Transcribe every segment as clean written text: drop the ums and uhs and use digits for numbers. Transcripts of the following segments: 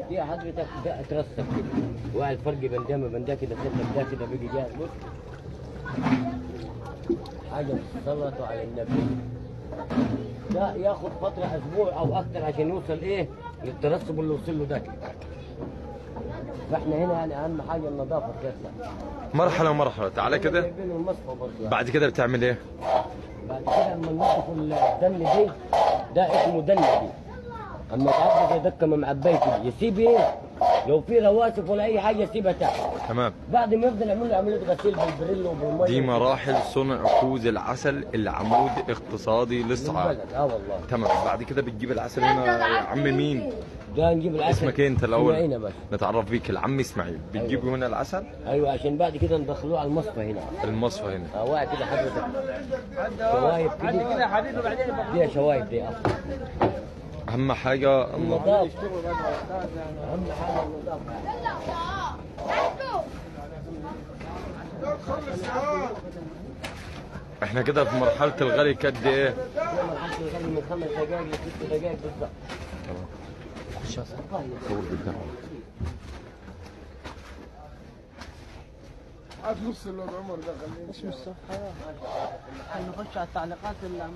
دي حضرتك ده اترسب كده، وقع الفرق بين ده وبين ده كده، ده كده بيجي جاهز. بص حاجه صلته على النبي، ده ياخد فتره اسبوع او اكتر عشان يوصل ايه للترسب اللي وصل له ده. فاحنا هنا يعني اهم حاجه النظافه تطلع مرحله مرحله. تعالى كده. جايبين المصفى برضه يعني. بعد كده بتعمل ايه؟ بعد كده اما ننظف الدن دي، ده اسمه دن دي. اما يتعبى زي دكه معبيه كده، يسيب ايه؟ لو في رواسب ولا اي حاجه يسيبها تحت. تمام. بعد ما يفضل يعمل له عمليه غسيل بالبريل وبالميه. دي مراحل صنع كوز العسل اللي عمود اقتصادي للصعاد. والله. تمام. بعد كده بتجيب العسل هنا يا عم مين؟ ده نجيب العسل. اسمك إيه انت الاول؟ اسماعيل بس. نتعرف بيك. العم اسماعيل. بتجيبوا هنا العسل؟ ايوه، عشان بعد كده ندخلوه على المصفى هنا. المصفى هنا. واقع كده حضرتك. شوايب كده يا حبيبي، وبعدين دي شوايب دي اصلا. اهم حاجه النظافه. اهم حاجه النظافه. احنا كده في مرحله الغلي قد ايه؟ مرحله الغلي من 5 دقائق ل 6 دقائق بالظبط. تمام. صور قدام. هات نص الواد عمر ده خليه. اسم الصفحة نخش على التعليقات اللي عم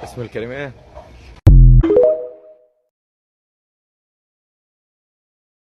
اسم الكلمه ايه؟